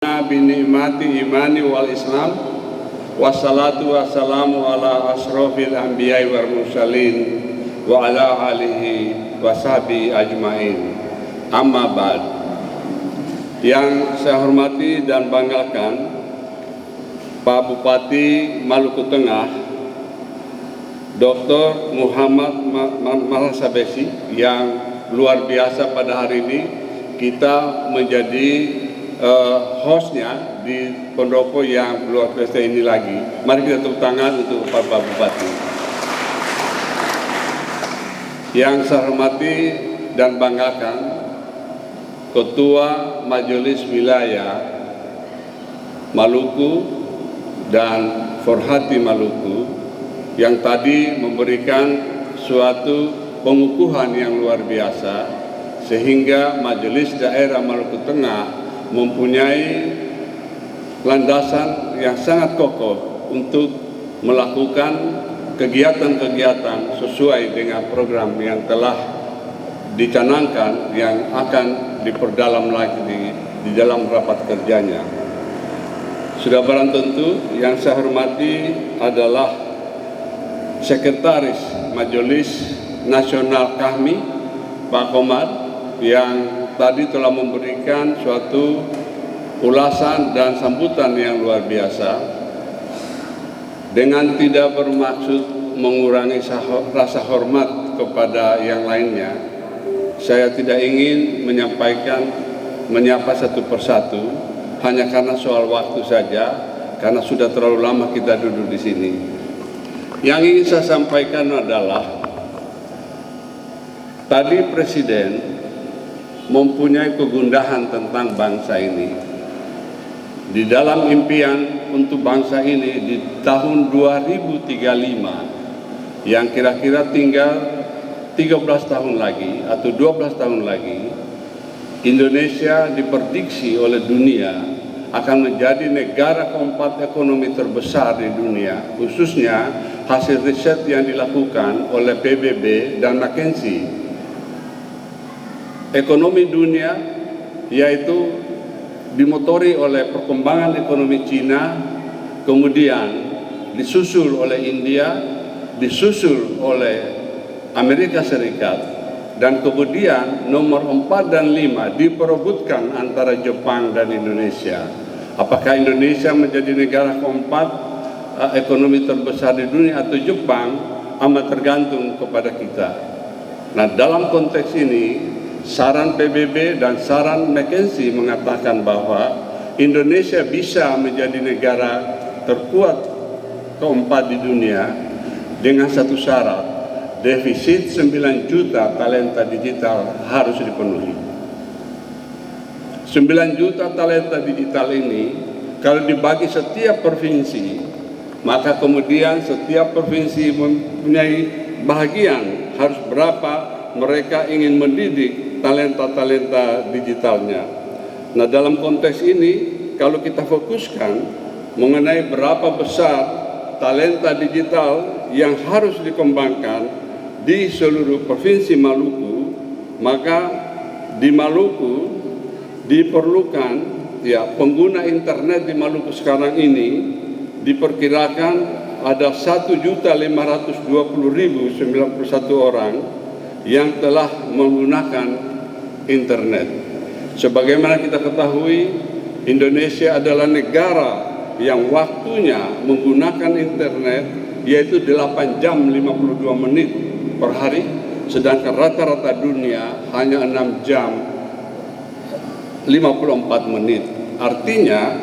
Binikmati imani wal islam, wassalatu wassalamu ala asrofil anbiya'i wal mursalin wa ala alihi wa sahbihi ajmain. Amma ba'd. Yang saya hormati dan banggakan Pak Bupati Maluku Tengah Dr. Muhammad Malhasabesi, yang luar biasa pada hari ini kita menjadi hostnya di pendopo yang luar biasa ini lagi. Mari kita tepuk tangan untuk Pak Bupati. Yang saya hormati dan banggakan Ketua Majelis Wilayah Maluku dan Forhati Maluku yang tadi memberikan suatu pengukuhan yang luar biasa sehingga Majelis Daerah Maluku Tengah mempunyai landasan yang sangat kokoh untuk melakukan kegiatan-kegiatan sesuai dengan program yang telah dicanangkan yang akan diperdalam lagi di dalam rapat kerjanya. Sudah barang tentu yang saya hormati adalah Sekretaris Majelis Nasional kami, Pak Komar, yang tadi telah memberikan suatu ulasan dan sambutan yang luar biasa dengan tidak bermaksud mengurangi rasa hormat kepada yang lainnya. Saya tidak ingin menyapa satu persatu hanya karena soal waktu saja, karena sudah terlalu lama kita duduk di sini. Yang ingin saya sampaikan adalah tadi Presiden mempunyai kegundahan tentang bangsa ini. Di dalam impian untuk bangsa ini di tahun 2035 yang kira-kira tinggal 13 tahun lagi atau 12 tahun lagi, Indonesia diprediksi oleh dunia akan menjadi negara keempat ekonomi terbesar di dunia, khususnya hasil riset yang dilakukan oleh PBB dan McKinsey. Ekonomi dunia yaitu dimotori oleh perkembangan ekonomi Cina, kemudian disusul oleh India, disusul oleh Amerika Serikat, dan kemudian nomor 4 dan 5 diperebutkan antara Jepang dan Indonesia. Apakah Indonesia menjadi negara keempat ekonomi terbesar di dunia atau Jepang amat tergantung kepada kita. Nah, dalam konteks ini saran PBB dan saran McKinsey mengatakan bahwa Indonesia bisa menjadi negara terkuat keempat di dunia dengan satu syarat, defisit 9 juta talenta digital harus dipenuhi. 9 juta talenta digital ini kalau dibagi setiap provinsi, maka kemudian setiap provinsi mempunyai bahagian harus berapa mereka ingin mendidik talenta-talenta digitalnya. Nah, dalam konteks ini kalau kita fokuskan mengenai berapa besar talenta digital yang harus dikembangkan di seluruh provinsi Maluku, maka di Maluku diperlukan pengguna internet di Maluku sekarang ini diperkirakan ada 1.520.091 orang yang telah menggunakan internet. Sebagaimana kita ketahui, Indonesia adalah negara yang waktunya menggunakan internet yaitu 8 jam 52 menit per hari, sedangkan rata-rata dunia hanya 6 jam 54 menit. Artinya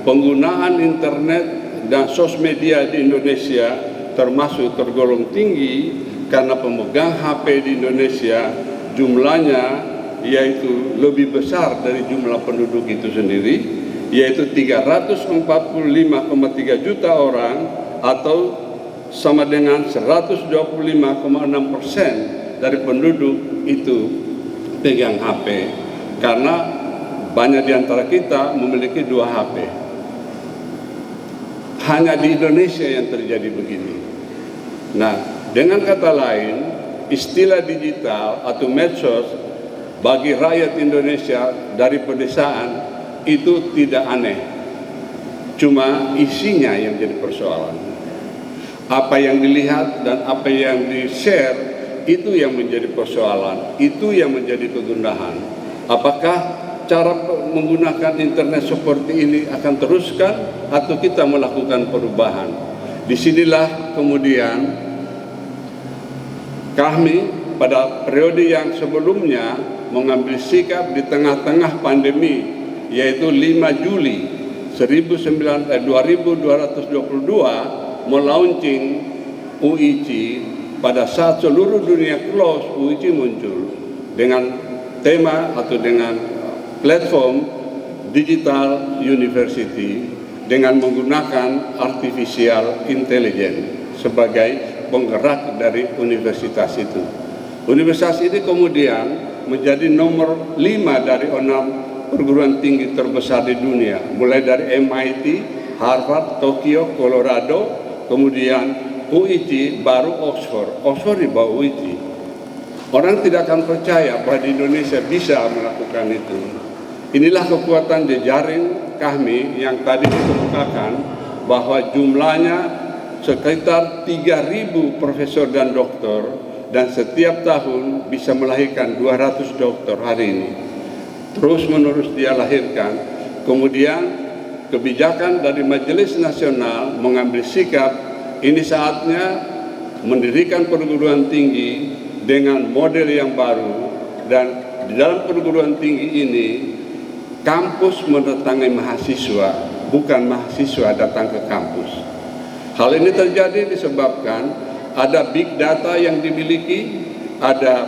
penggunaan internet dan sosial media di Indonesia termasuk tergolong tinggi karena pemegang HP di Indonesia jumlahnya yaitu lebih besar dari jumlah penduduk itu sendiri, yaitu 345,3 juta orang atau sama dengan 125,6% dari penduduk itu pegang HP, karena banyak di antara kita memiliki 2 HP. Hanya di Indonesia yang terjadi begini. Nah, dengan kata lain, istilah digital atau medsos bagi rakyat Indonesia dari pedesaan itu tidak aneh. Cuma isinya yang jadi persoalan. Apa yang dilihat dan apa yang di-share itu yang menjadi persoalan, itu yang menjadi kegundahan. Apakah cara menggunakan internet seperti ini akan teruskan atau kita melakukan perubahan? Disinilah kemudian kami pada periode yang sebelumnya mengambil sikap di tengah-tengah pandemi, yaitu 5 Juli 2222 melaunching UIC. Pada saat seluruh dunia close, UIC muncul dengan tema atau dengan platform Digital University dengan menggunakan artificial intelligence sebagai penggerak dari universitas itu. Universitas ini kemudian menjadi nomor 5 dari 6 perguruan tinggi terbesar di dunia, mulai dari MIT, Harvard, Tokyo, Colorado, kemudian UIT, baru Oxford di bawah UIT. Orang tidak akan percaya bahwa di Indonesia bisa melakukan itu. Inilah kekuatan jejaring kami yang tadi dikemukakan bahwa jumlahnya sekitar 3.000 profesor dan doktor, dan setiap tahun bisa melahirkan 200 doktor hari ini. Terus menerus dia lahirkan. Kemudian kebijakan dari Majelis Nasional mengambil sikap, ini saatnya mendirikan perguruan tinggi dengan model yang baru, dan di dalam perguruan tinggi ini kampus mendatangi mahasiswa, bukan mahasiswa datang ke kampus. Hal ini terjadi disebabkan ada big data yang dimiliki, ada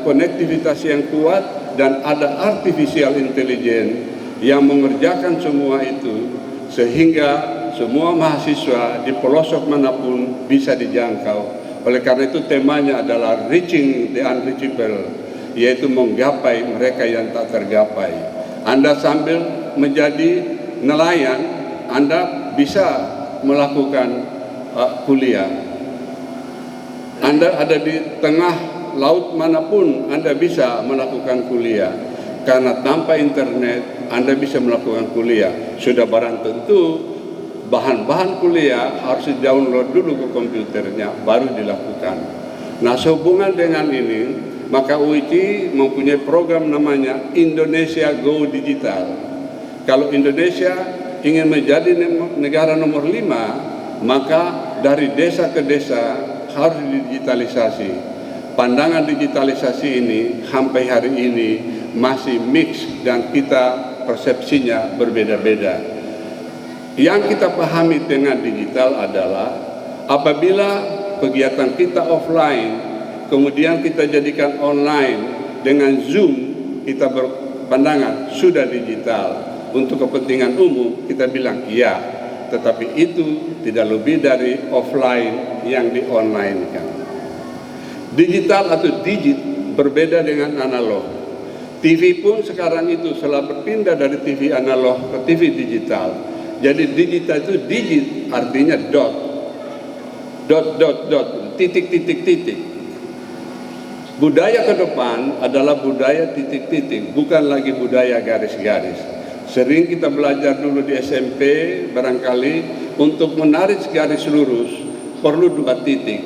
konektivitas yang kuat, dan ada artificial intelligence yang mengerjakan semua itu, sehingga semua mahasiswa di pelosok manapun bisa dijangkau. Oleh karena itu temanya adalah reaching the unreachable, yaitu menggapai mereka yang tak tergapai. Anda sambil menjadi nelayan, Anda bisa melakukan kuliah. Anda ada di tengah laut manapun, Anda bisa melakukan kuliah. Karena tanpa internet, Anda bisa melakukan kuliah. Sudah barang tentu, bahan-bahan kuliah harus di-download dulu ke komputernya, baru dilakukan. Nah, sehubungan dengan ini, maka UIC mempunyai program namanya Indonesia Go Digital. Kalau Indonesia ingin menjadi negara nomor 5, maka dari desa ke desa harus digitalisasi. Pandangan digitalisasi ini sampai hari ini masih mix dan kita persepsinya berbeda-beda. Yang kita pahami dengan digital adalah apabila kegiatan kita offline, kemudian kita jadikan online dengan Zoom, kita berpandangan sudah digital. Untuk kepentingan umum kita bilang iya, tetapi itu tidak lebih dari offline yang di-online-kan. Digital atau digit berbeda dengan analog. TV pun sekarang itu setelah berpindah dari TV analog ke TV digital. Jadi digital itu digit artinya dot, titik. Budaya ke depan adalah budaya titik-titik, bukan lagi budaya garis-garis. Sering kita belajar dulu di SMP, barangkali untuk menarik garis lurus perlu 2 titik.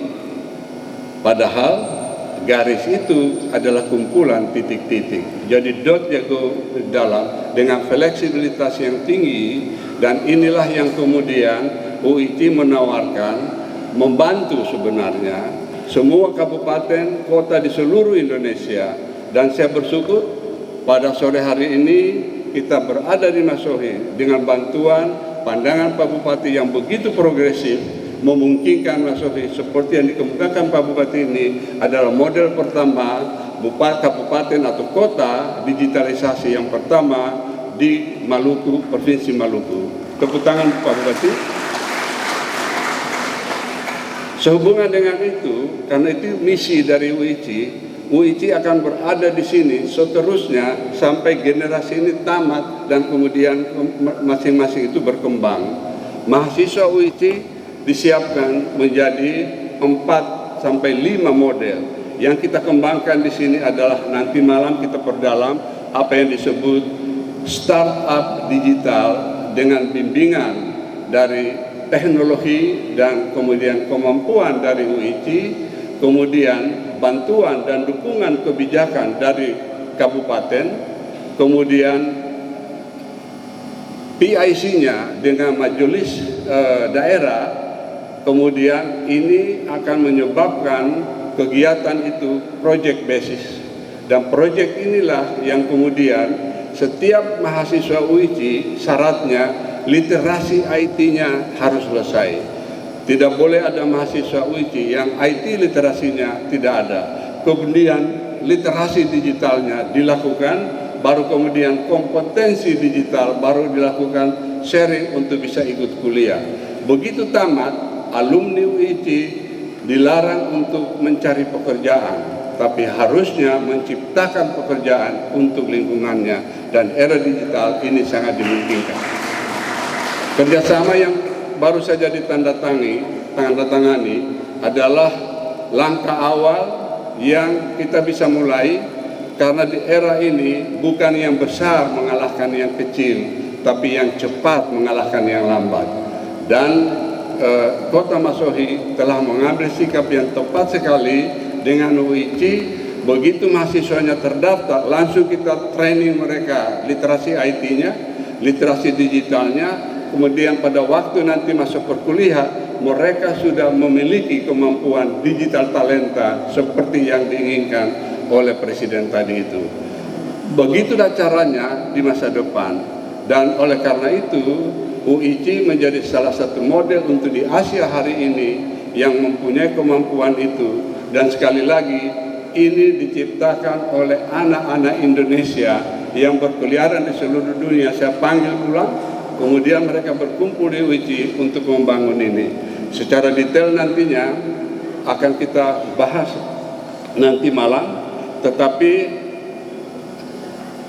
Padahal garis itu adalah kumpulan titik-titik. Jadi dot yang ke dalam dengan fleksibilitas yang tinggi, dan inilah yang kemudian UIT menawarkan, membantu sebenarnya semua kabupaten kota di seluruh Indonesia. Dan saya bersyukur pada sore hari ini kita berada di Masohi dengan bantuan pandangan Pak Bupati yang begitu progresif, memungkinkan Masohi seperti yang dikemukakan Pak Bupati ini adalah model pertama kabupaten atau kota digitalisasi yang pertama di Maluku, Provinsi Maluku. Tepuk tangan Pak Bupati. Sehubungan dengan itu, karena itu misi dari UIC akan berada di sini seterusnya sampai generasi ini tamat dan kemudian masing-masing itu berkembang. Mahasiswa UIC disiapkan menjadi 4 sampai 5 model. Yang kita kembangkan di sini adalah nanti malam kita perdalam apa yang disebut startup digital dengan bimbingan dari teknologi dan kemudian kemampuan dari UIT, kemudian bantuan dan dukungan kebijakan dari kabupaten, kemudian PIC-nya dengan majelis daerah, kemudian ini akan menyebabkan kegiatan itu project basis. Dan project inilah yang kemudian setiap mahasiswa UIT syaratnya literasi IT-nya harus selesai. Tidak boleh ada mahasiswa UIT yang IT literasinya tidak ada. Kemudian literasi digitalnya dilakukan, baru kemudian kompetensi digital baru dilakukan sharing untuk bisa ikut kuliah. Begitu tamat, alumni UIT dilarang untuk mencari pekerjaan, tapi harusnya menciptakan pekerjaan untuk lingkungannya, dan era digital ini sangat dimungkinkan. Kerjasama yang baru saja ditandatangani adalah langkah awal yang kita bisa mulai. Karena di era ini bukan yang besar mengalahkan yang kecil, tapi yang cepat mengalahkan yang lambat. Dan Kota Masohi telah mengambil sikap yang tepat sekali dengan UIT. Begitu mahasiswanya terdaftar, langsung kita training mereka literasi IT-nya, literasi digitalnya. Kemudian pada waktu nanti masuk perkuliahan, mereka sudah memiliki kemampuan digital talenta seperti yang diinginkan oleh Presiden tadi itu. Begitulah caranya di masa depan. Dan oleh karena itu UIT menjadi salah satu model untuk di Asia hari ini yang mempunyai kemampuan itu. Dan sekali lagi ini diciptakan oleh anak-anak Indonesia yang berkeliaran di seluruh dunia. Saya panggil pulang, kemudian mereka berkumpul di UIT untuk membangun ini. Secara detail nantinya akan kita bahas nanti malam. Tetapi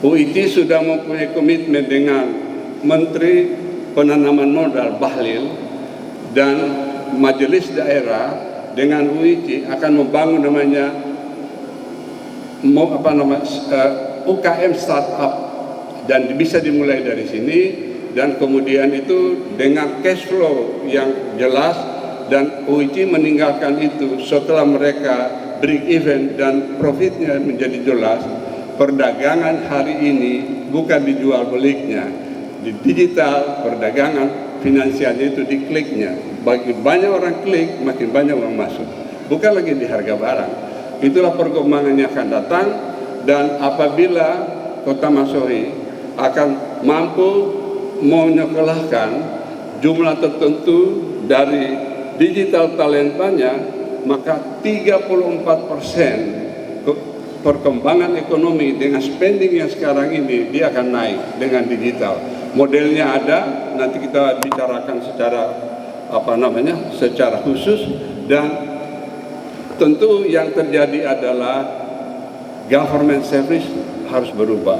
UIT sudah mempunyai komitmen dengan Menteri Penanaman Modal Bahlil dan Majelis Daerah dengan UIT akan membangun UKM startup, dan bisa dimulai dari sini, dan kemudian itu dengan cash flow yang jelas, dan UIT meninggalkan itu setelah mereka break even dan profitnya menjadi jelas. Perdagangan hari ini bukan dijual beliknya, di digital perdagangan finansialnya itu di kliknya. Bagi banyak orang klik, makin banyak orang masuk, bukan lagi di harga barang. Itulah perkembangan yang akan datang. Dan apabila Kota Masohi akan mampu menyekolahkan jumlah tertentu dari digital talentanya, maka 34% perkembangan ekonomi dengan spending yang sekarang ini dia akan naik dengan digital. Modelnya ada, nanti kita bicarakan secara khusus. Dan tentu yang terjadi adalah government service harus berubah.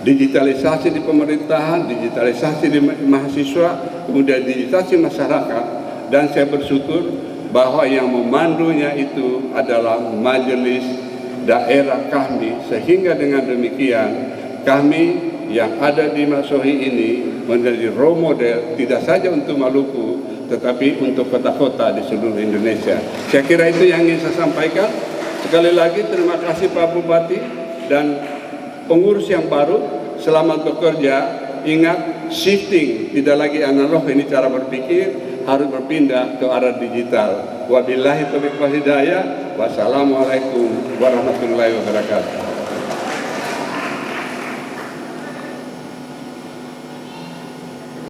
Digitalisasi di pemerintahan, digitalisasi di mahasiswa, kemudian digitalisasi masyarakat. Dan saya bersyukur bahwa yang memandunya itu adalah majelis daerah kami, sehingga dengan demikian kami yang ada di Masohi ini menjadi role model tidak saja untuk Maluku tetapi untuk kota-kota di seluruh Indonesia. Saya kira itu yang ingin saya sampaikan. Sekali lagi terima kasih Pak Bupati dan pengurus yang baru, selamat bekerja. Ingat, shifting tidak lagi analog, ini cara berpikir harus berpindah ke arah digital. Wabillahi taufiq wal hidayah. Wassalamualaikum warahmatullahi wabarakatuh.